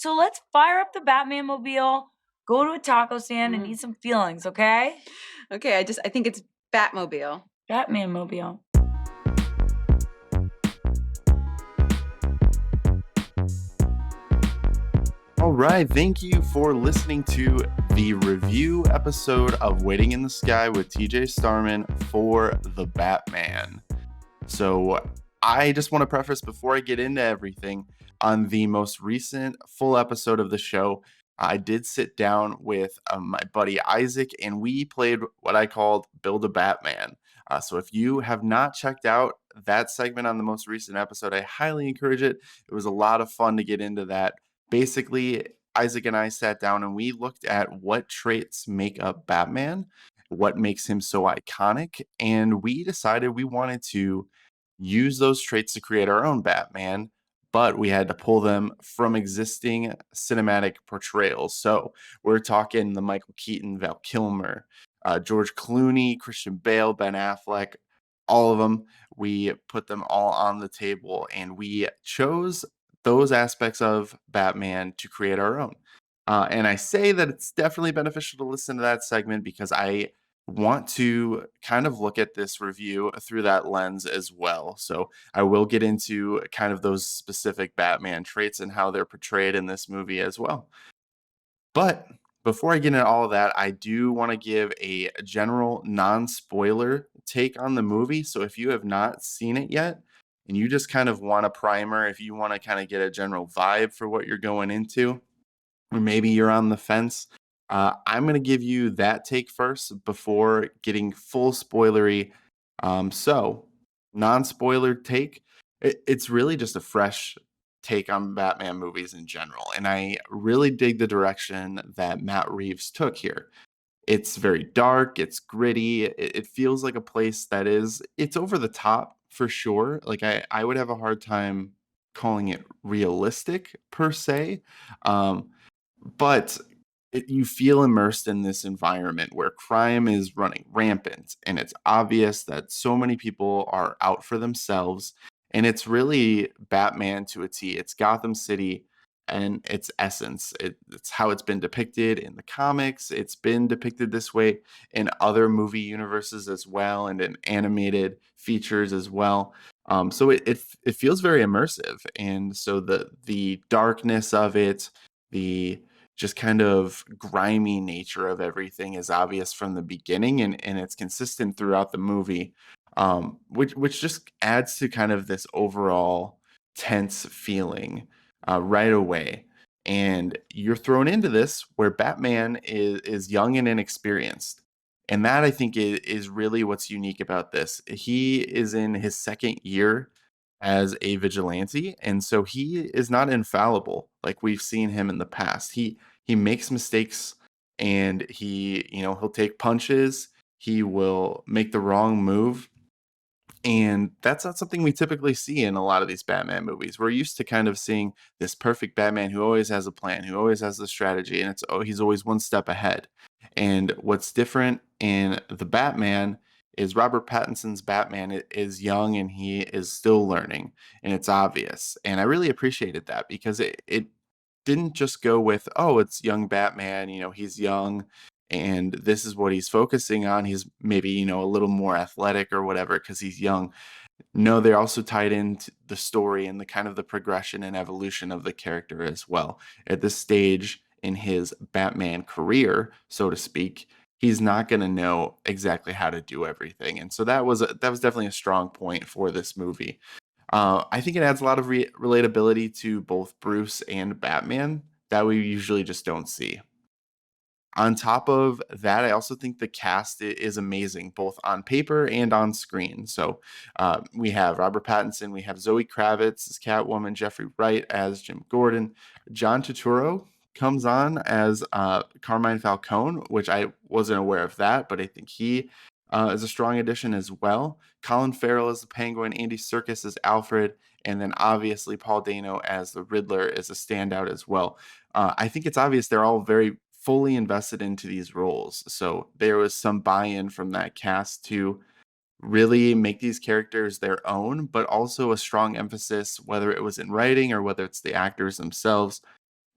So let's fire up the Batman mobile, go to a taco stand, and Mm. eat some feelings, okay? Okay, I think it's Batmobile. Batman mobile. All right, thank you for listening to the review episode of Waiting in the Sky with TJ Starman for The Batman. So, I just want to preface before I get into everything, on the most recent full episode of the show, I did sit down with my buddy Isaac and we played what I called Build a Batman. So, if you have not checked out that segment on the most recent episode, I highly encourage it. It was a lot of fun to get into that. Basically, Isaac and I sat down and we looked at what traits make up Batman, what makes him so iconic, and we decided we wanted to use those traits to create our own Batman, but we had to pull them from existing cinematic portrayals. So we're talking the Michael Keaton, Val Kilmer, George Clooney, Christian Bale, Ben Affleck, all of them. We put them all on the table and we chose those aspects of Batman to create our own. And I say that it's definitely beneficial to listen to that segment because I want to kind of look at this review through that lens as well. So I will get into kind of those specific Batman traits and how they're portrayed in this movie as well. But before I get into all of that, I do want to give a general non spoiler take on the movie. So if you have not seen it yet, and you just kind of want a primer, if you want to kind of get a general vibe for what you're going into, or maybe you're on the fence, I'm going to give you that take first before getting full spoilery. So, non spoiler take, it's really just a fresh take on Batman movies in general. And I really dig the direction that Matt Reeves took here. It's very dark, it's gritty, it feels like a place that it's over the top for sure. Like I would have a hard time calling it realistic per se. Um, but you feel immersed in this environment where crime is running rampant and it's obvious that so many people are out for themselves, and it's really Batman to a T. It's Gotham City and its essence. It's how it's been depicted in the comics. It's been depicted this way in other movie universes as well, and in animated features as well. So it feels very immersive, and so the darkness of it, the just kind of grimy nature of everything is obvious from the beginning, and it's consistent throughout the movie, which just adds to kind of this overall tense feeling right away. And you're thrown into this where Batman is young and inexperienced. And that I think is really what's unique about this. He is in his second year as a vigilante, and so he is not infallible like we've seen him in the past. He makes mistakes, and he'll take punches, he will make the wrong move, and that's not something we typically see in a lot of these Batman movies. We're used to kind of seeing this perfect Batman who always has a plan, who always has the strategy, and he's always one step ahead. And what's different in the Batman is Robert Pattinson's Batman is young and he is still learning, and it's obvious. And I really appreciated that because it didn't just go with, oh, it's young Batman, he's young and this is what he's focusing on. He's maybe, a little more athletic or whatever because he's young. No, they're also tied into the story and the kind of the progression and evolution of the character as well. At this stage in his Batman career, so to speak, he's not going to know exactly how to do everything. And so that was definitely a strong point for this movie. I think it adds a lot of relatability to both Bruce and Batman that we usually just don't see. On top of that, I also think the cast is amazing, both on paper and on screen. So we have Robert Pattinson, we have Zoe Kravitz as Catwoman, Jeffrey Wright as Jim Gordon, John Turturro comes on as Carmine Falcone, which I wasn't aware of that, but I think he is a strong addition as well. Colin Farrell as the Penguin, Andy Serkis as Alfred, and then obviously Paul Dano as the Riddler is a standout as well. I think it's obvious they're all very fully invested into these roles. So there was some buy-in from that cast to really make these characters their own, but also a strong emphasis, whether it was in writing or whether it's the actors themselves,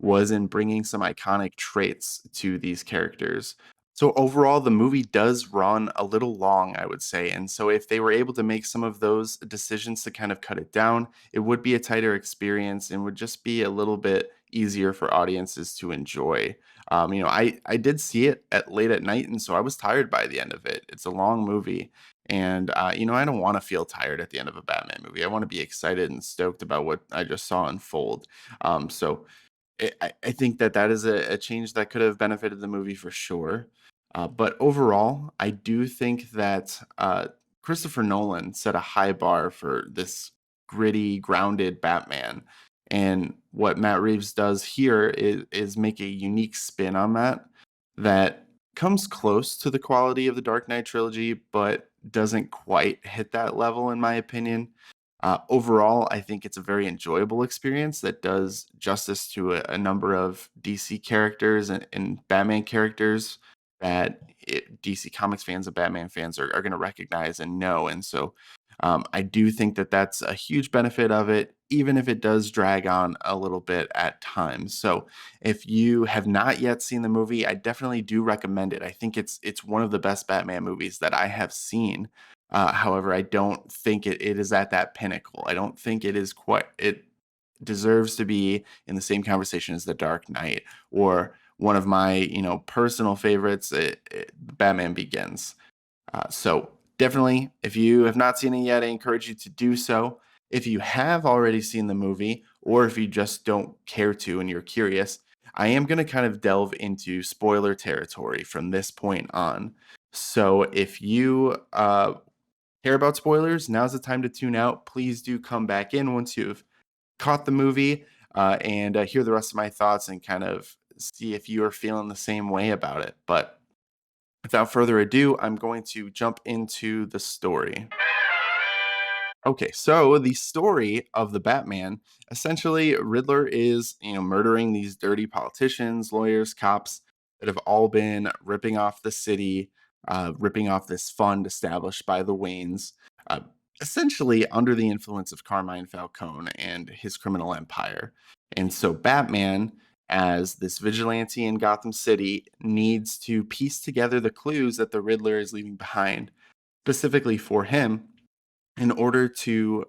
was in bringing some iconic traits to these characters. So overall, the movie does run a little long, I would say. And so if they were able to make some of those decisions to kind of cut it down, it would be a tighter experience and would just be a little bit easier for audiences to enjoy. I did see it at late at night, and so I was tired by the end of it. It's a long movie, and I don't want to feel tired at the end of a Batman movie. I want to be excited and stoked about what I just saw unfold. So I think that that is a change that could have benefited the movie for sure. But overall, I do think that Christopher Nolan set a high bar for this gritty, grounded Batman. And what Matt Reeves does here is make a unique spin on that comes close to the quality of the Dark Knight trilogy, but doesn't quite hit that level, in my opinion. Overall, I think it's a very enjoyable experience that does justice to a number of DC characters and Batman characters that DC Comics fans and Batman fans are going to recognize and know. And so I do think that that's a huge benefit of it, even if it does drag on a little bit at times. So if you have not yet seen the movie, I definitely do recommend it. I think it's one of the best Batman movies that I have seen. However, I don't think it is at that pinnacle. I don't think it deserves to be in the same conversation as The Dark Knight or one of my, personal favorites, Batman Begins. So definitely, if you have not seen it yet, I encourage you to do so. If you have already seen the movie, or if you just don't care to and you're curious, I am going to kind of delve into spoiler territory from this point on. So if you care about spoilers, now's the time to tune out. Please do come back in once you've caught the movie and hear the rest of my thoughts and kind of see if you are feeling the same way about it. But without further ado, I'm going to jump into the story. Okay, so the story of the Batman, essentially Riddler is, murdering these dirty politicians, lawyers, cops that have all been ripping off the city, ripping off this fund established by the Waynes, uh, essentially under the influence of Carmine Falcone and his criminal empire. And so Batman, as this vigilante in Gotham City, needs to piece together the clues that the Riddler is leaving behind, specifically for him in order to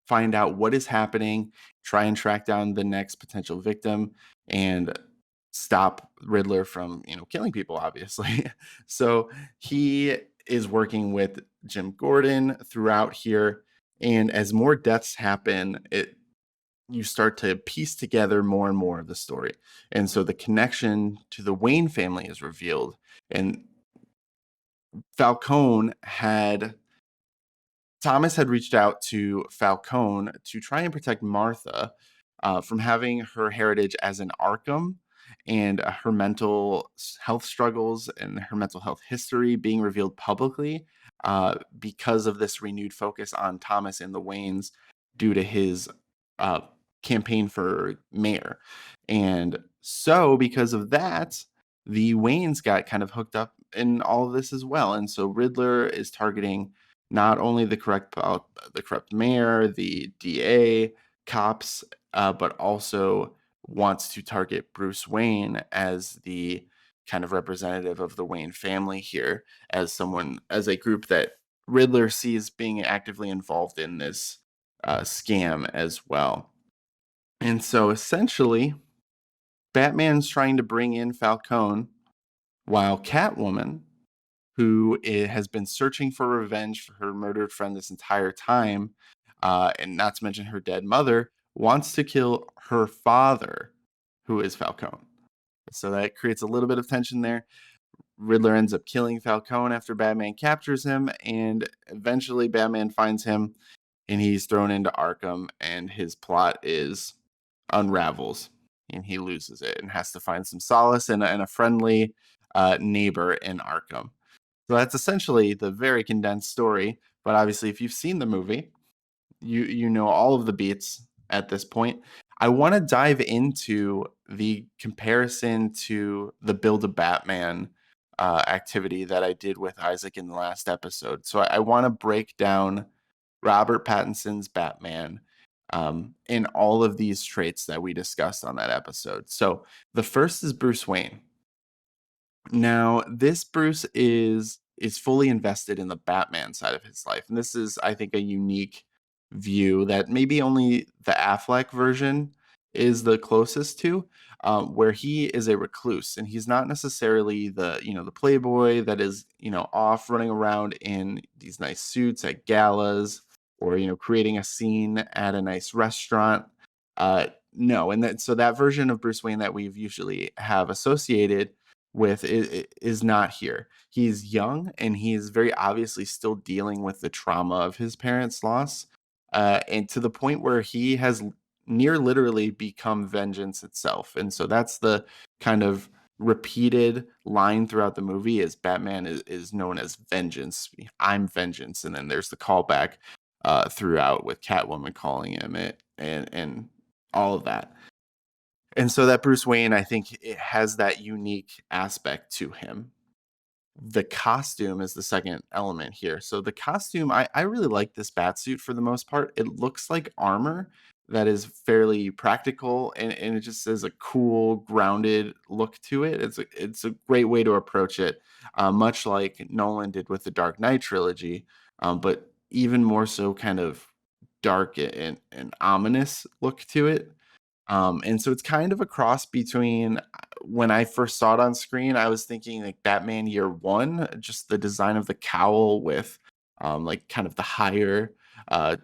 find out what is happening, try and track down the next potential victim, and stop Riddler from, killing people, obviously. So he is working with Jim Gordon throughout here. And as more deaths happen, you start to piece together more and more of the story. And so the connection to the Wayne family is revealed. And Falcone had Thomas had reached out to Falcone to try and protect Martha from having her heritage as an Arkham and her health struggles and her mental health history being revealed publicly because of this renewed focus on Thomas and the Waynes due to his uh, campaign for mayor. And so, because of that, the Waynes got kind of hooked up in all of this as well. And so Riddler is targeting not only the corrupt mayor, the DA, cops, but also wants to target Bruce Wayne as the kind of representative of the Wayne family here, as a group that Riddler sees being actively involved in this scam as well. And so essentially, Batman's trying to bring in Falcone while Catwoman, who has been searching for revenge for her murdered friend this entire time, and not to mention her dead mother, wants to kill her father, who is Falcone. So that creates a little bit of tension there. Riddler ends up killing Falcone after Batman captures him, and eventually Batman finds him, and he's thrown into Arkham, and his plot unravels, and he loses it and has to find some solace in a friendly neighbor in Arkham. So that's essentially the very condensed story. But obviously, if you've seen the movie, you know all of the beats at this point. I want to dive into the comparison to the Build a Batman activity that I did with Isaac in the last episode. So I want to break down Robert Pattinson's Batman in all of these traits that we discussed on that episode. So the first is Bruce Wayne. Now, this Bruce is fully invested in the Batman side of his life, and this is, I think, a unique view that maybe only the Affleck version is the closest to, where he is a recluse, and he's not necessarily the playboy that is off running around in these nice suits at galas or creating a scene at a nice restaurant. No, and so that version of Bruce Wayne that we've usually have associated with is not here. He's young and he's very obviously still dealing with the trauma of his parents' loss, and to the point where he has near literally become vengeance itself. And so that's the kind of repeated line throughout the movie is Batman is known as vengeance. I'm vengeance, and then there's the callback throughout with Catwoman calling him it and all of that. And so that Bruce Wayne, I think it has that unique aspect to him. The costume is the second element here. So the costume, I really like this bat suit for the most part. It looks like armor that is fairly practical and it just has a cool, grounded look to it. It's a great way to approach it, much like Nolan did with the Dark Knight trilogy, but even more so kind of dark and ominous look to it. And so it's kind of a cross between when I first saw it on screen, I was thinking like Batman Year One, just the design of the cowl with like kind of the higher uh,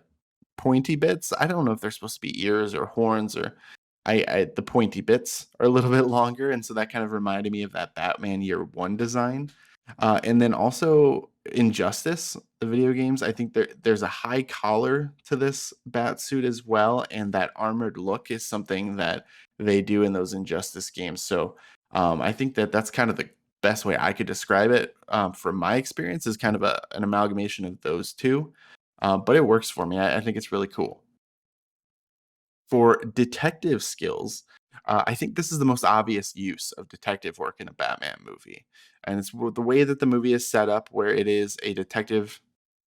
pointy bits. I don't know if they're supposed to be ears or horns or the pointy bits are a little bit longer, and so that kind of reminded me of that Batman Year One design. And then also Injustice, the video games. I think there's a high collar to this bat suit as well, and that armored look is something that they do in those Injustice games. So I think that's kind of the best way I could describe it from my experience is kind of an amalgamation of those two. But it works for me. I think it's really cool. For detective skills, I think this is the most obvious use of detective work in a Batman movie. And it's the way that the movie is set up, where it is a detective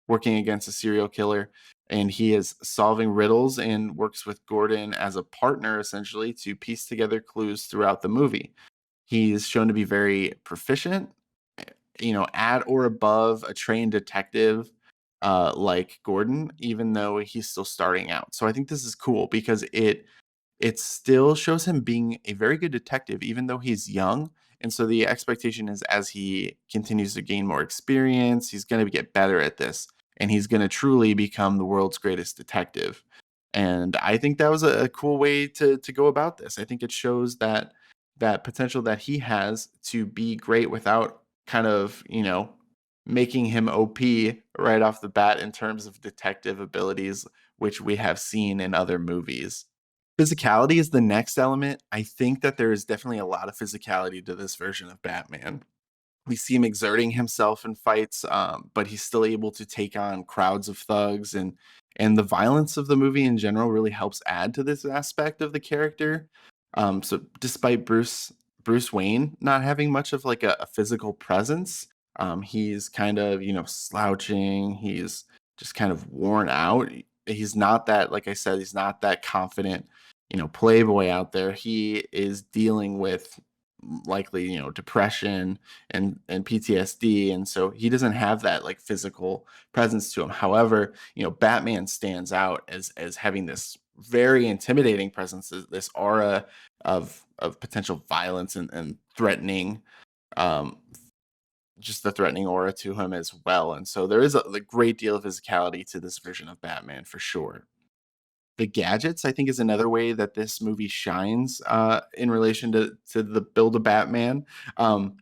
working against a serial killer, and he is solving riddles and works with Gordon as a partner, essentially, to piece together clues throughout the movie. He's shown to be very proficient, at or above a trained detective like Gordon, even though he's still starting out. So I think this is cool because it still shows him being a very good detective, even though he's young. And so the expectation is as he continues to gain more experience, he's going to get better at this and he's going to truly become the world's greatest detective. And I think that was a cool way to go about this. I think it shows that potential that he has to be great without kind of, making him OP right off the bat in terms of detective abilities, which we have seen in other movies. Physicality is the next element. I think that there is definitely a lot of physicality to this version of Batman. We see him exerting himself in fights, but he's still able to take on crowds of thugs, and the violence of the movie in general really helps add to this aspect of the character. So despite Bruce Wayne not having much of like a physical presence, he's kind of slouching. He's just kind of worn out. He's not that, like I said, he's not that confident playboy out there. He is dealing with likely depression and PTSD, and so he doesn't have that like physical presence to him. However, Batman stands out as having this very intimidating presence, this aura of potential violence and threatening, um just the threatening aura to him as well. And so there is a great deal of physicality to this version of Batman for sure. The gadgets, I think, is another way that this movie shines in relation to the build of Batman. Um,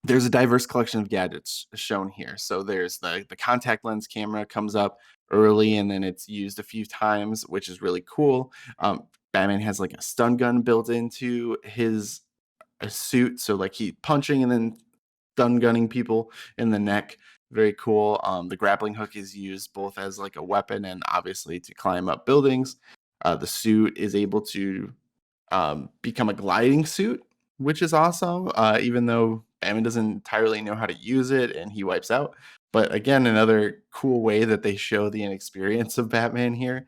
there's a diverse collection of gadgets shown here. So there's the contact lens camera comes up early, and then it's used a few times, which is really cool. Batman has like a stun gun built into his suit, so like he punching and then stun gunning people in the neck. Very cool. The grappling hook is used both as like a weapon and obviously to climb up buildings. The suit is able to become a gliding suit, which is awesome. Even though Batman doesn't entirely know how to use it and he wipes out, But again, another cool way that they show the inexperience of Batman here.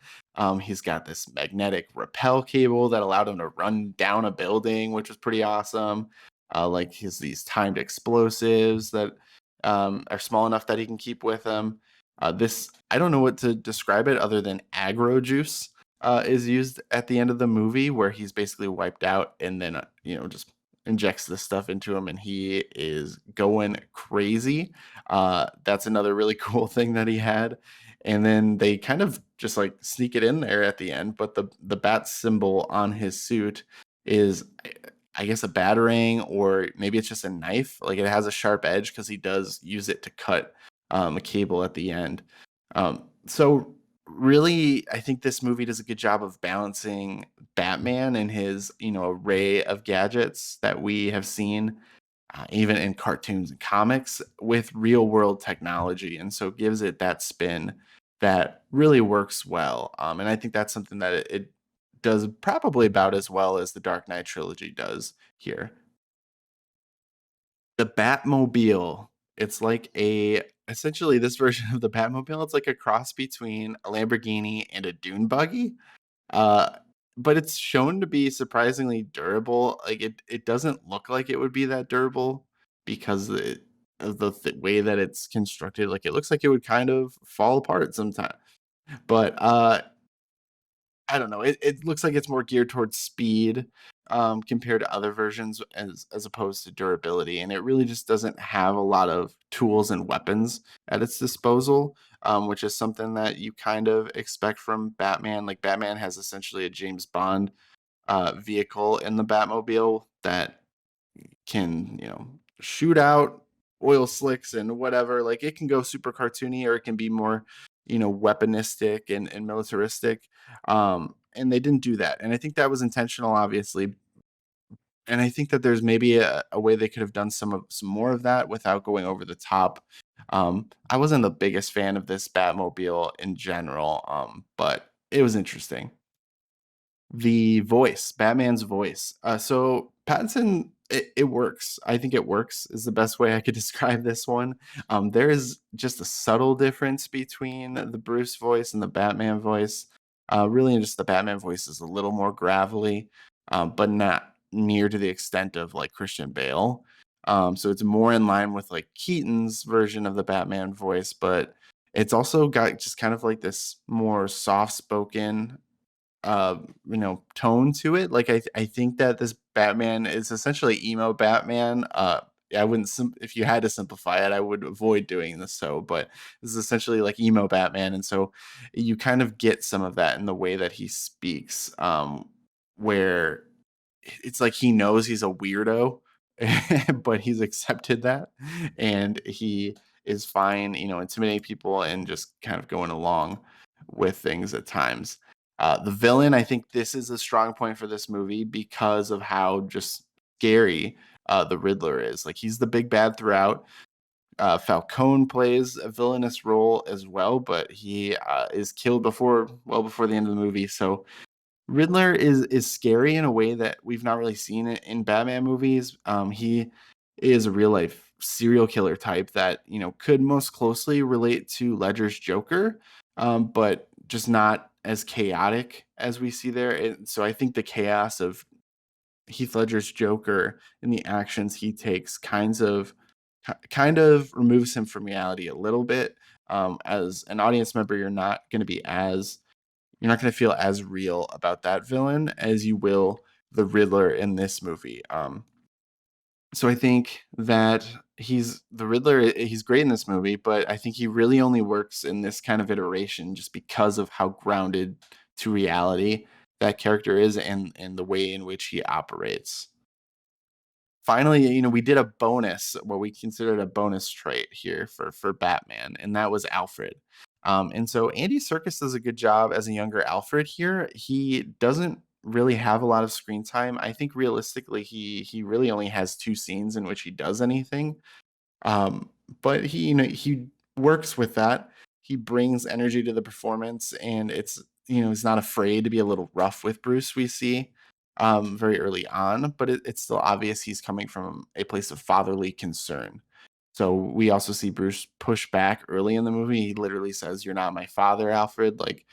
He's got this magnetic rappel cable that allowed him to run down a building, which was pretty awesome. Like he's these timed explosives that are small enough that he can keep with him. This I don't know what to describe it other than aggro juice is used at the end of the movie, where he's basically wiped out and then just injects this stuff into him, and he is going crazy. That's another really cool thing that he had. And then they kind of just like sneak it in there at the end, but the bat symbol on his suit is, I guess, a batarang, or maybe it's just a knife. Like it has a sharp edge because he does use it to cut a cable at the end. So really, I think this movie does a good job of balancing Batman and his array of gadgets that we have seen even in cartoons and comics, with real world technology, and so gives it that spin that really works well. And I think that's something that it does probably about as well as the Dark Knight trilogy does here. The Batmobile. It's like a essentially this version of the Batmobile. It's like a cross between a Lamborghini and a dune buggy. Uh, but it's shown to be surprisingly durable. Like it doesn't look like it would be that durable because of the way that it's constructed. Like it looks like it would kind of fall apart sometime. But I don't know. It looks like it's more geared towards speed compared to other versions, as opposed to durability. And it really just doesn't have a lot of tools and weapons at its disposal, which is something that you kind of expect from Batman. Like Batman has essentially a James Bond vehicle in the Batmobile that can, shoot out oil slicks and whatever. Like it can go super cartoony, or it can be more, weaponistic and militaristic. And they didn't do that. And I think that was intentional, obviously. And I think that there's maybe a way they could have done some more of that without going over the top. I wasn't the biggest fan of this Batmobile in general, but it was interesting. The voice, Batman's voice. So Pattinson, it works. I think it works is the best way I could describe this one. There is just a subtle difference between the Bruce voice and the Batman voice. Really, just the Batman voice is a little more gravelly, but not near to the extent of like Christian Bale. So it's more in line with like Keaton's version of the Batman voice, but it's also got just kind of like this more soft spoken tone to it. Like I think that this Batman is essentially emo Batman. I wouldn't if you had to simplify it, I would avoid doing this. So, but this is essentially like emo Batman, and so you kind of get some of that in the way that he speaks, where it's like he knows he's a weirdo, but he's accepted that, and he is fine, intimidating people and just kind of going along with things at times. The villain, I think this is a strong point for this movie because of how just scary the Riddler is. Like he's the big bad throughout. Falcone plays a villainous role as well, but he is killed well before the end of the movie. So Riddler is scary in a way that we've not really seen it in Batman movies. He is a real life serial killer type that could most closely relate to Ledger's Joker, but just not as chaotic as we see there. So I think the chaos of Heath Ledger's Joker and the actions he takes kind of removes him from reality a little bit. As an audience member, you're not going to feel as real about that villain as you will the Riddler in this movie. So I think that he's the Riddler. He's great in this movie, but I think he really only works in this kind of iteration just because of how grounded to reality that character is, and the way in which he operates. Finally, we did a bonus, what we considered a bonus trait here for Batman, and that was Alfred. And so Andy Serkis does a good job as a younger Alfred here. He doesn't really have a lot of screen time. I think realistically, he really only has two scenes in which he does anything. Um, but he works with that. He brings energy to the performance, and he's not afraid to be a little rough with Bruce. We see very early on, but it's still obvious he's coming from a place of fatherly concern. So we also see Bruce push back early in the movie. He literally says, "You're not my father, Alfred." Like,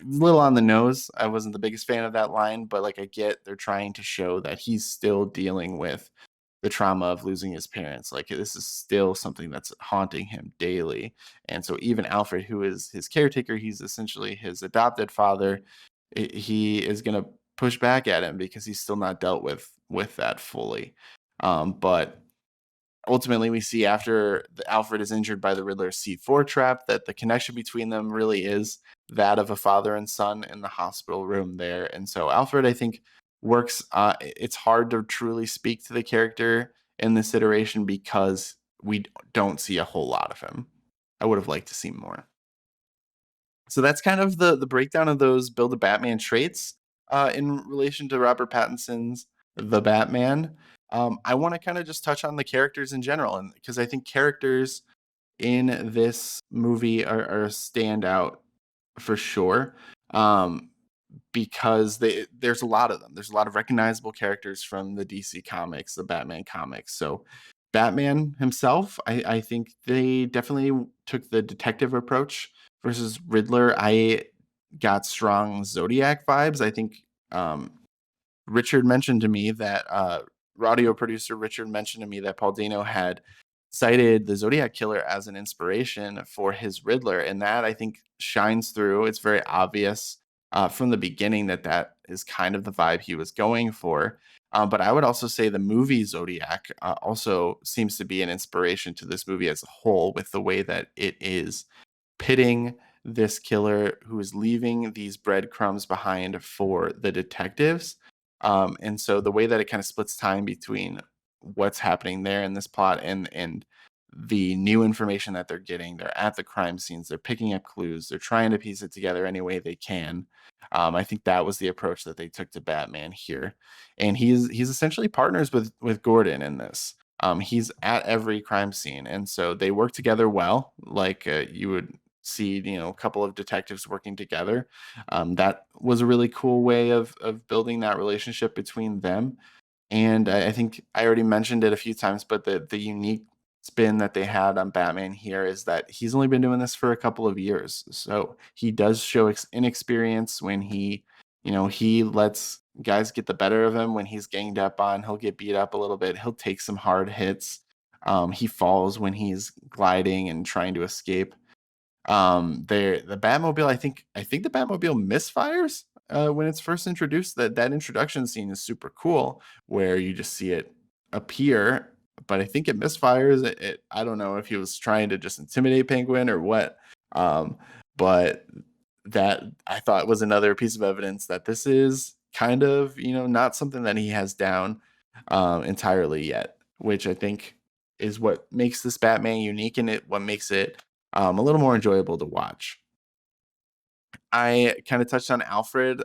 a little on the nose. I wasn't the biggest fan of that line, but like I get they're trying to show that he's still dealing with the trauma of losing his parents. Like this is still something that's haunting him daily. And so even Alfred, who is his caretaker, he's essentially his adopted father, he is going to push back at him because he's still not dealt with that fully. But ultimately we see after Alfred is injured by the Riddler's C4 trap that the connection between them really is that of a father and son in the hospital room there. And so Alfred, I think, works. It's hard to truly speak to the character in this iteration because we don't see a whole lot of him. I would have liked to see more. So that's kind of the breakdown of those Build a Batman traits in relation to Robert Pattinson's The Batman. I want to kind of just touch on the characters in general, and because I think characters in this movie are a standout for sure. Because there's a lot of them. There's a lot of recognizable characters from the DC comics, the Batman comics. So Batman himself, I think they definitely took the detective approach versus Riddler. I got strong Zodiac vibes. I think Richard mentioned to me that radio producer Richard mentioned to me that Paul Dano had cited the Zodiac Killer as an inspiration for his Riddler, and that I think shines through. It's very obvious from the beginning that that is kind of the vibe he was going for. But I would also say the movie Zodiac also seems to be an inspiration to this movie as a whole, with the way that it is pitting this killer who is leaving these breadcrumbs behind for the detectives. And so the way that it kind of splits time between what's happening there in this plot and the new information that they're getting, they're at the crime scenes, they're picking up clues, they're trying to piece it together any way they can. I think that was the approach that they took to Batman here, and he's essentially partners with Gordon in this. He's at every crime scene, and so they work together well, like you would see, a couple of detectives working together. That was a really cool way of building that relationship between them. And I think I already mentioned it a few times, but the unique spin that they had on Batman here is that he's only been doing this for a couple of years. So he does show inexperience when he lets guys get the better of him when he's ganged up on. He'll get beat up a little bit. He'll take some hard hits. He falls when he's gliding and trying to escape. The Batmobile, I think the Batmobile misfires when it's first introduced. That introduction scene is super cool, where you just see it appear, but I think it misfires. I don't know if he was trying to just intimidate Penguin or what. But that, I thought, was another piece of evidence that this is kind of not something that he has down entirely yet, which I think is what makes this Batman unique, and what makes it a little more enjoyable to watch. I kind of touched on Alfred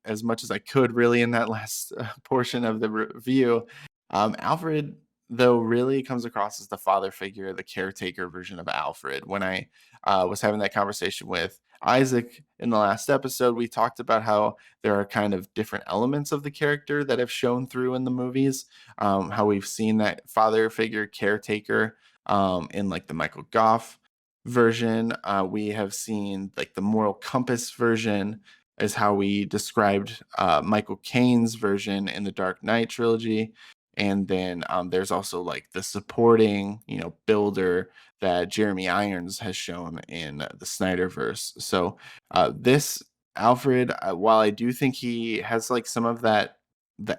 as much as I could, really, in that last portion of the review. Alfred, though, really comes across as the father figure, the caretaker version of Alfred. When I was having that conversation with Isaac in the last episode, we talked about how there are kind of different elements of the character that have shown through in the movies. How we've seen that father figure, caretaker, in like the Michael Goff version. We have seen like the moral compass version is how we described Michael Caine's version in the Dark Knight trilogy. And then there's also like the supporting, builder that Jeremy Irons has shown in the Snyderverse. So this Alfred, while I do think he has like some of the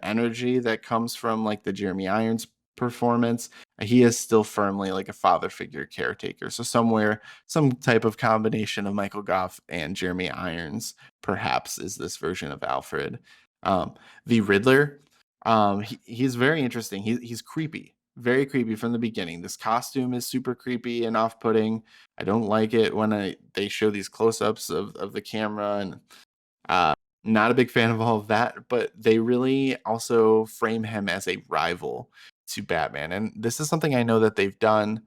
energy that comes from like the Jeremy Irons performance, he is still firmly like a father figure caretaker. So somewhere, some type of combination of Michael Goff and Jeremy Irons perhaps is this version of Alfred. The Riddler, he's very interesting. He's creepy, very creepy from the beginning. This costume is super creepy and off-putting. I don't like it when they show these close-ups of the camera, and uh, not a big fan of all of that, but they really also frame him as a rival to Batman. And this is something I know that they've done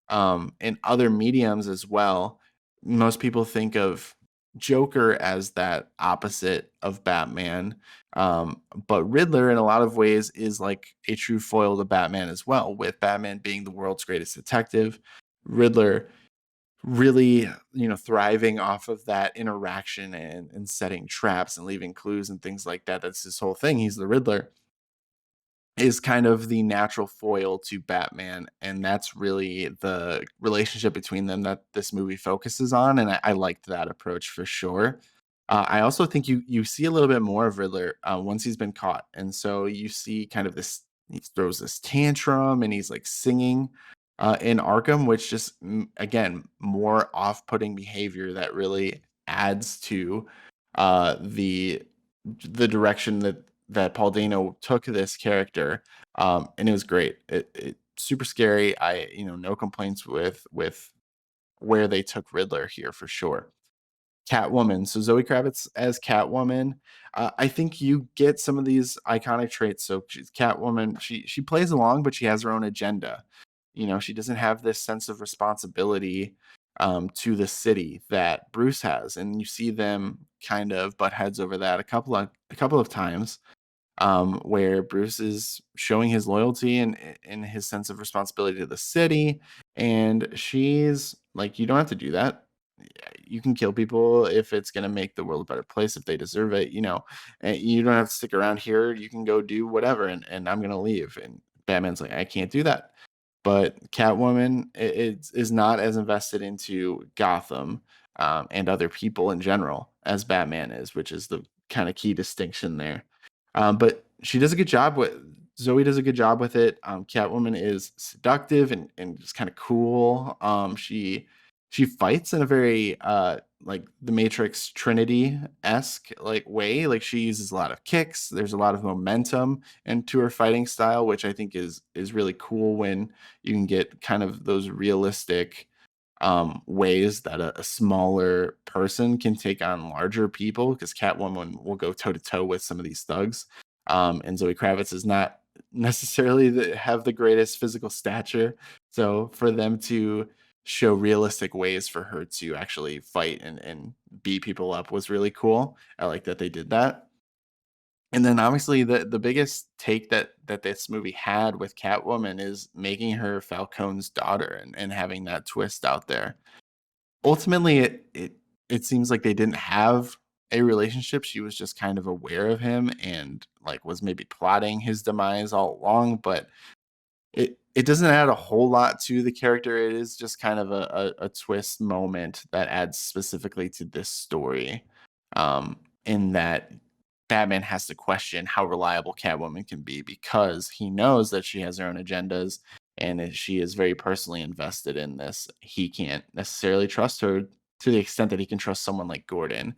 in other mediums as well. Most people think of Joker as that opposite of Batman. But Riddler, in a lot of ways, is like a true foil to Batman as well, with Batman being the world's greatest detective. Riddler really, thriving off of that interaction and setting traps and leaving clues and things like that. That's his whole thing. He's the Riddler, is kind of the natural foil to Batman, and that's really the relationship between them that this movie focuses on, and I liked that approach for sure. I also think you see a little bit more of Riddler once he's been caught, and so you see kind of this. He throws this tantrum, and he's like singing in Arkham, which just again more off-putting behavior that really adds to the direction that Paul Dano took this character, and it was great. It super scary. No complaints with where they took Riddler here for sure. Catwoman. So Zoe Kravitz as Catwoman. I think you get some of these iconic traits. So she's Catwoman. She plays along, but she has her own agenda. She doesn't have this sense of responsibility to the city that Bruce has, and you see them kind of butt heads over that a couple of times, where Bruce is showing his loyalty and his sense of responsibility to the city, and she's like, "You don't have to do that. You can kill people if it's going to make the world a better place, if they deserve it. And you don't have to stick around here. You can go do whatever, and I'm going to leave." And Batman's like, "I can't do that." But Catwoman is not as invested into Gotham, and other people in general as Batman is, which is the kind of key distinction there. But she does a good job with Zoe does a good job with it. Catwoman is seductive and just kind of cool. She fights in a very like the Matrix Trinity esque like way. Like she uses a lot of kicks. There's a lot of momentum into her fighting style, which I think is really cool when you can get kind of those realistic ways that a smaller person can take on larger people, because Catwoman will go toe to toe with some of these thugs. And Zoe Kravitz is not necessarily have the greatest physical stature. So for them to show realistic ways for her to actually fight and beat people up was really cool. I like that they did that. And then obviously the biggest take that this movie had with Catwoman is making her Falcone's daughter and having that twist out there. Ultimately, it seems like they didn't have a relationship. She was just kind of aware of him and like was maybe plotting his demise all along, but it doesn't add a whole lot to the character. It is just kind of a twist moment that adds specifically to this story, in that Batman has to question how reliable Catwoman can be, because he knows that she has her own agendas, and if she is very personally invested in this. He can't necessarily trust her to the extent that he can trust someone like Gordon,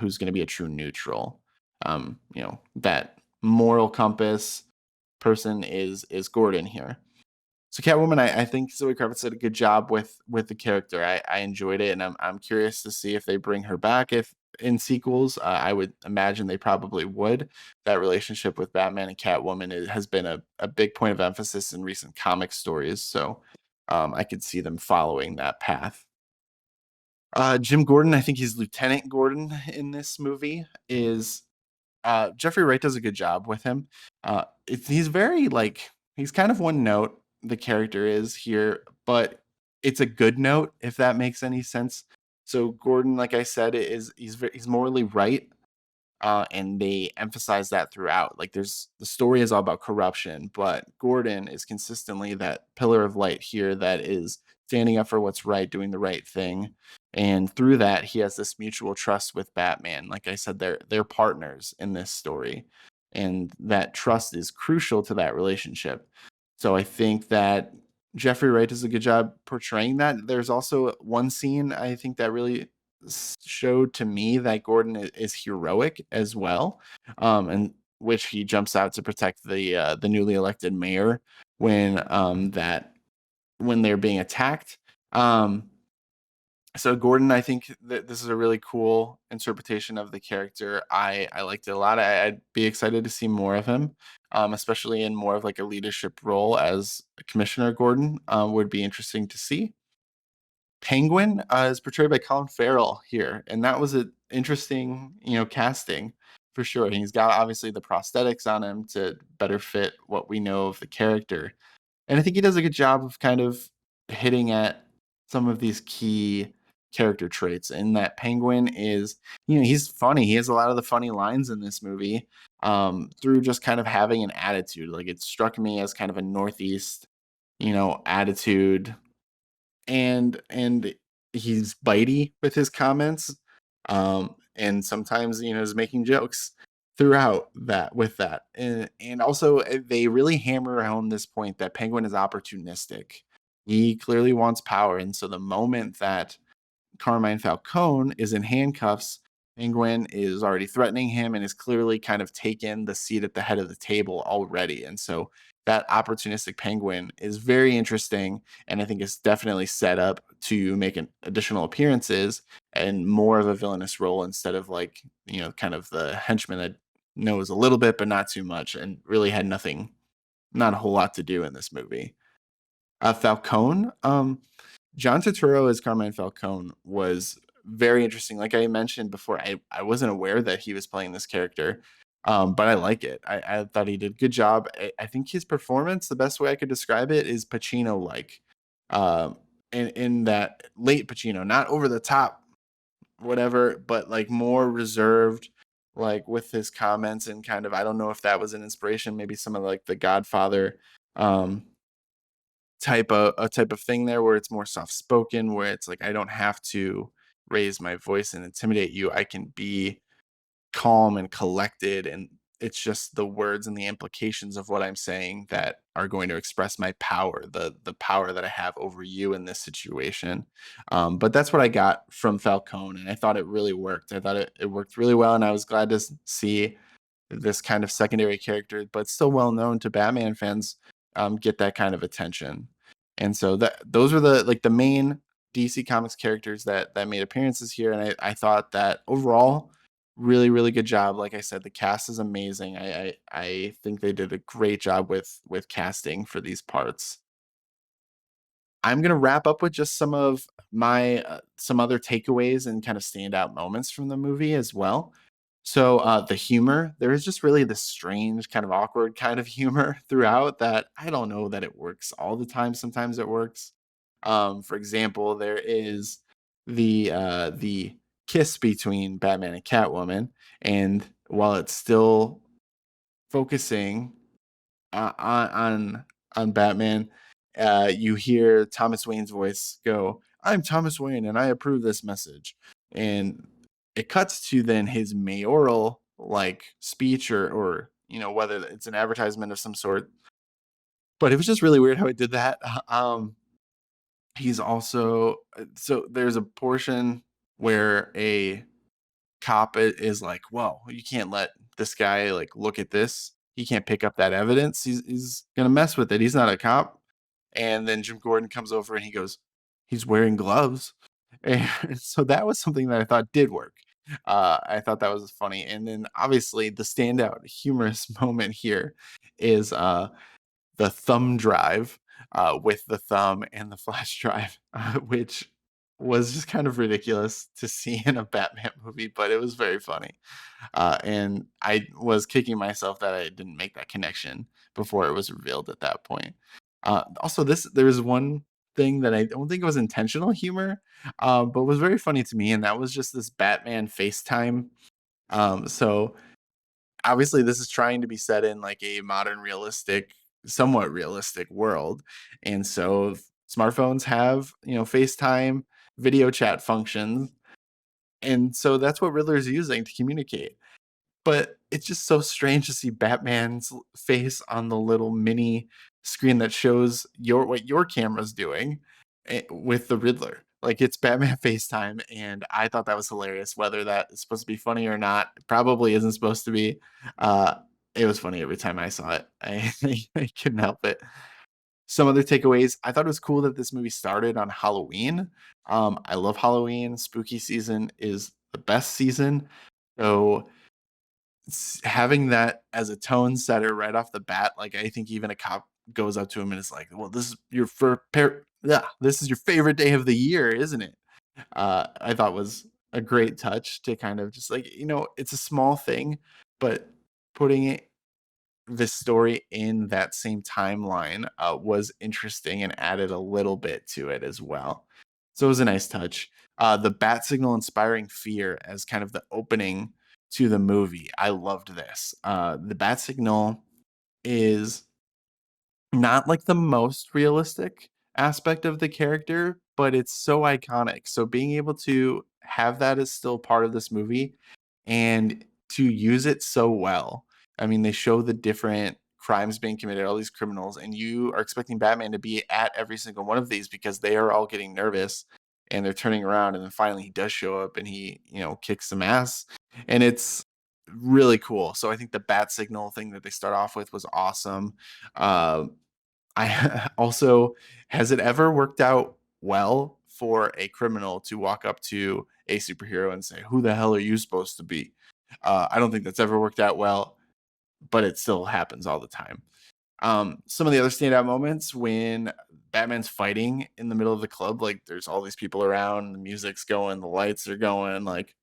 who's going to be a true neutral. That moral compass person is Gordon here. So Catwoman, I think Zoe Kravitz did a good job with the character. I enjoyed it, and I'm curious to see if they bring her back if in sequels. I would imagine they probably would. That relationship with Batman and Catwoman has been a big point of emphasis in recent comic stories. So I could see them following that path. Jim Gordon, I think he's Lieutenant Gordon in this movie. Is Jeffrey Wright does a good job with him. He's very like he's kind of one note. The character is here, but it's a good note if that makes any sense. So Gordon, like I said, he's morally right, and they emphasize that throughout. Like there's the story is all about corruption, but Gordon is consistently that pillar of light here that is standing up for what's right, doing the right thing. And through that, he has this mutual trust with Batman. Like I said, they're partners in this story. And that trust is crucial to that relationship. So I think that Jeffrey Wright does a good job portraying that. There's also one scene I think that really showed to me that Gordon is heroic as well, and which he jumps out to protect the newly elected mayor when when they're being attacked. So Gordon, I think that this is a really cool interpretation of the character. I liked it a lot. I'd be excited to see more of him, especially in more of like a leadership role as Commissioner Gordon. Would be interesting to see. Penguin is portrayed by Colin Farrell here, and that was an interesting, casting for sure. He's got obviously the prosthetics on him to better fit what we know of the character, and I think he does a good job of kind of hitting at some of these key character traits. And that Penguin is, he's funny. He has a lot of the funny lines in this movie, through just kind of having an attitude. Like it struck me as kind of a Northeast, attitude, and he's bitey with his comments, and sometimes is making jokes throughout that with that, and also they really hammer home this point that Penguin is opportunistic. He clearly wants power, and so the moment that Carmine Falcone is in handcuffs, Penguin is already threatening him and is clearly kind of taken the seat at the head of the table already. And so that opportunistic Penguin is very interesting, and I think is definitely set up to make additional appearances and more of a villainous role instead of like, kind of the henchman that knows a little bit but not too much and really had not a whole lot to do in this movie. Falcone, John Turturro as Carmine Falcone was very interesting. Like I mentioned before, I wasn't aware that he was playing this character, but I like it. I thought he did a good job. I think his performance, the best way I could describe it, is Pacino-like, um, in that late Pacino, not over the top, whatever, but like more reserved, like with his comments and kind of. I don't know if that was an inspiration, maybe some of like the Godfather. Um, type of thing there where it's more soft spoken, where it's like I don't have to raise my voice and intimidate you. I can be calm and collected, and it's just the words and the implications of what I'm saying that are going to express my power, the power that I have over you in this situation. But that's what I got from Falcone, and I thought it really worked. I thought it worked really well, and I was glad to see this kind of secondary character, but still well known to Batman fans, get that kind of attention. And so those were the main DC Comics characters that made appearances here, and I thought that overall, really really good job. Like I said, the cast is amazing. I think they did a great job with casting for these parts. I'm gonna wrap up with just some of my some other takeaways and kind of standout moments from the movie as well. So the humor, there is just really this strange, kind of awkward kind of humor throughout that I don't know that it works all the time. Sometimes it works. For example, there is the kiss between Batman and Catwoman, and while it's still focusing on Batman, you hear Thomas Wayne's voice go, "I'm Thomas Wayne, and I approve this message." And it cuts to then his mayoral like speech, or whether it's an advertisement of some sort. But it was just really weird how it did that. He's also so there's a portion where a cop is like, "Well, you can't let this guy like look at this. He can't pick up that evidence. He's gonna mess with it. He's not a cop." And then Jim Gordon comes over and he goes, "He's wearing gloves." And so that was something that I thought did work. I thought that was funny. And then obviously the standout humorous moment here is the thumb drive, with the thumb and the flash drive, which was just kind of ridiculous to see in a Batman movie, but it was very funny. And I was kicking myself that I didn't make that connection before it was revealed at that point. Also, there was one thing that I don't think was intentional humor, but was very funny to me, and that was just this Batman FaceTime. So obviously, this is trying to be set in like a modern, realistic, somewhat realistic world, and so smartphones have FaceTime video chat functions, and so that's what Riddler is using to communicate. But it's just so strange to see Batman's face on the little mini screen that shows what your camera's doing, with the Riddler. Like, it's Batman FaceTime, and I thought that was hilarious. Whether that is supposed to be funny or not, it probably isn't supposed to be. Uh, it was funny every time I saw it. I couldn't help it. Some other takeaways, I thought it was cool that this movie started on Halloween. I love Halloween. Spooky season is the best season. So having that as a tone setter right off the bat, like I think even a cop goes up to him and is like, "Well, this is your yeah, this is your favorite day of the year, isn't it? I thought was a great touch to kind of just like, it's a small thing, but putting this story in that same timeline was interesting and added a little bit to it as well. So it was a nice touch. The bat signal inspiring fear as kind of the opening to the movie. I loved this. The bat signal is not like the most realistic aspect of the character, but it's so iconic. So being able to have that as still part of this movie and to use it so well. I mean, they show the different crimes being committed, all these criminals, and you are expecting Batman to be at every single one of these because they are all getting nervous and they're turning around, and then finally he does show up and he, kicks some ass. And it's really cool. So I think the bat signal thing that they start off with was awesome. Uh, I also, has it ever worked out well for a criminal to walk up to a superhero and say, "Who the hell are you supposed to be?" I don't think that's ever worked out well, but it still happens all the time. Some of the other standout moments when Batman's fighting in the middle of the club, like there's all these people around, the music's going, the lights are going, like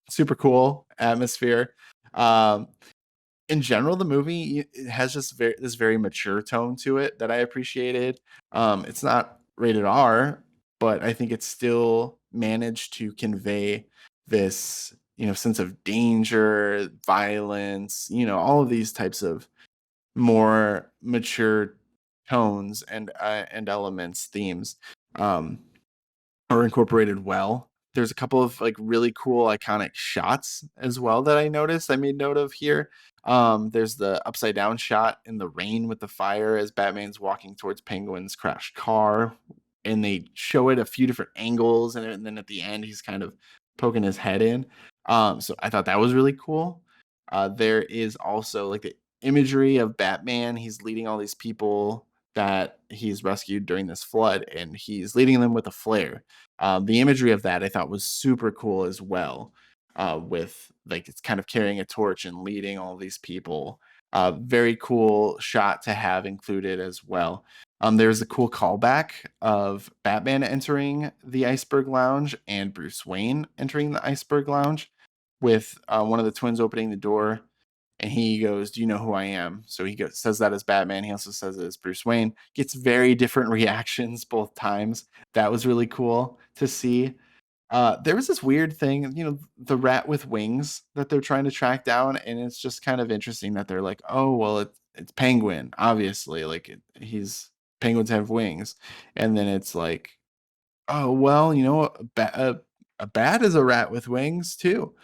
super cool atmosphere. Um, in general, the movie it has just this very mature tone to it that I appreciated. It's not rated R, but I think it still managed to convey this, sense of danger, violence, all of these types of more mature tones and elements, themes. Um, are incorporated well. There's a couple of like really cool iconic shots as well that I noticed. I made note of here. There's the upside down shot in the rain with the fire as Batman's walking towards Penguin's crashed car, and they show it a few different angles, and then at the end he's kind of poking his head in. So I thought that was really cool. There is also like the imagery of Batman. He's leading all these people that he's rescued during this flood, and he's leading them with a flare. The imagery of that I thought was super cool as well. With like it's kind of carrying a torch and leading all these people. Very cool shot to have included as well. There's a cool callback of Batman entering the Iceberg Lounge and Bruce Wayne entering the Iceberg Lounge with one of the twins opening the door, and he goes, "Do you know who I am?" So he says that as Batman. He also says it as Bruce Wayne. Gets very different reactions both times. That was really cool to see. There was this weird thing, the rat with wings that they're trying to track down, and it's just kind of interesting that they're like, "Oh, well, it's Penguin, obviously. Like he's penguins have wings," and then it's like, "Oh, well, a bat is a rat with wings too."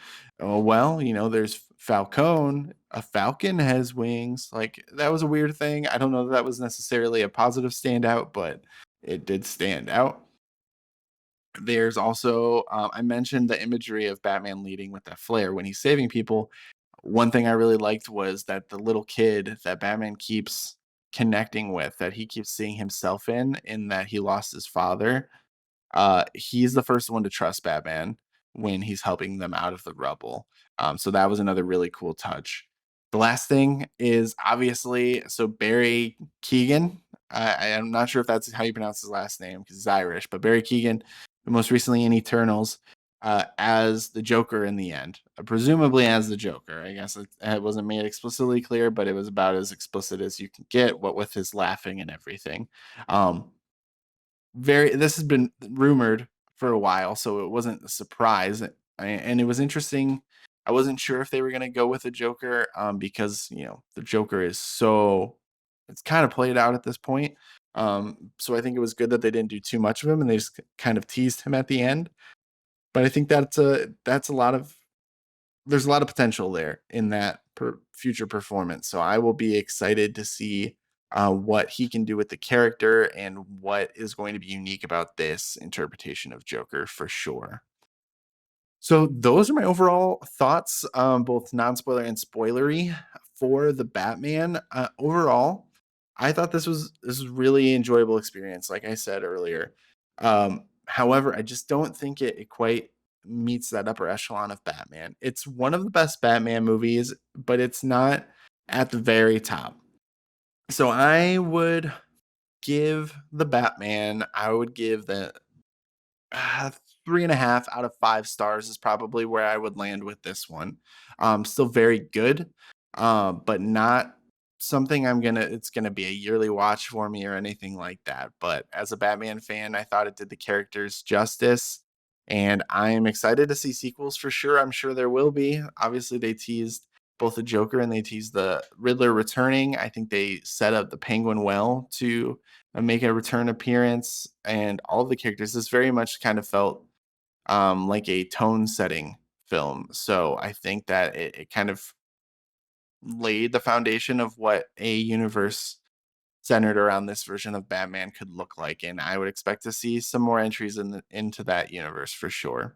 Oh, well, there's Falcone, a falcon has wings. Like that was a weird thing. I don't know that was necessarily a positive standout, but it did stand out. There's also, I mentioned the imagery of Batman leading with that flare when he's saving people. One thing I really liked was that the little kid that Batman keeps connecting with, that he keeps seeing himself in that he lost his father, he's the first one to trust Batman when he's helping them out of the rubble. So that was another really cool touch. The last thing is obviously so Barry Keegan. I'm not sure if that's how you pronounce his last name because he's Irish, but Barry Keegan, most recently in Eternals, as the Joker in the end, presumably as the Joker. I guess it wasn't made explicitly clear, but it was about as explicit as you can get. What with his laughing and everything. Um, this has been rumored for a while, so it wasn't a surprise. And it was interesting. I wasn't sure if they were going to go with the Joker because the Joker is it's kind of played out at this point. So I think it was good that they didn't do too much of him and they just kind of teased him at the end. But I think that's a lot of there's a lot of potential there in that future performance. So I will be excited to see what he can do with the character and what is going to be unique about this interpretation of Joker for sure. So those are my overall thoughts, both non-spoiler and spoilery for the Batman. Overall, I thought this was really enjoyable experience, like I said earlier. However, I just don't think it quite meets that upper echelon of Batman. It's one of the best Batman movies, but it's not at the very top. So I would give the Batman, I would give the 3.5 out of 5 stars is probably where I would land with this one. Still very good, but not something it's gonna be a yearly watch for me or anything like that. But as a Batman fan, I thought it did the characters justice, and I am excited to see sequels for sure. I'm sure there will be. Obviously, they teased both the Joker and they teased the Riddler returning. I think they set up the Penguin well to make a return appearance, and all of the characters. This very much kind of felt like a tone setting film. So I think that it kind of laid the foundation of what a universe centered around this version of Batman could look like. And I would expect to see some more entries into that universe for sure.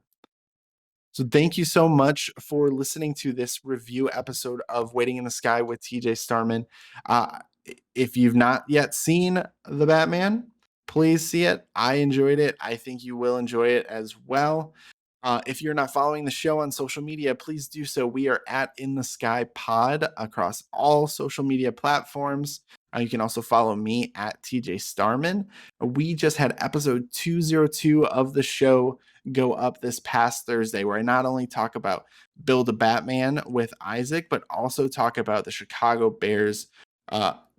So thank you so much for listening to this review episode of Waiting in the Sky with TJ Starman. If you've not yet seen The Batman, please see it. I enjoyed it. I think you will enjoy it as well. If you're not following the show on social media, please do so. We are at In the Sky Pod across all social media platforms. You can also follow me at TJ Starman. We just had episode 202 of the show go up this past Thursday, where I not only talk about Build a Batman with Isaac, but also talk about the Chicago Bears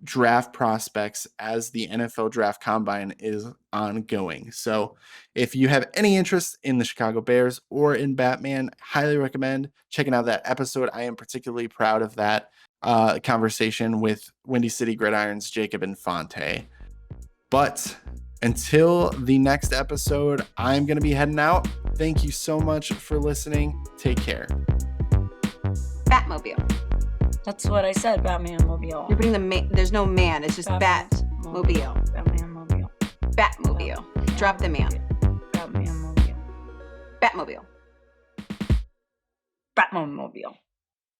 draft prospects as the NFL Draft Combine is ongoing. So if you have any interest in the Chicago Bears or in Batman, highly recommend checking out that episode. I am particularly proud of that conversation with Windy City Gridiron's Jacob Infante. But until the next episode, I'm going to be heading out. Thank you so much for listening. Take care. Batmobile. That's what I said, Batman-mobile. You're putting the man. There's no man. It's just Batmobile. Batman-mobile. Batmobile. Drop the man. Batman-mobile. Batmobile. Batman-mobile.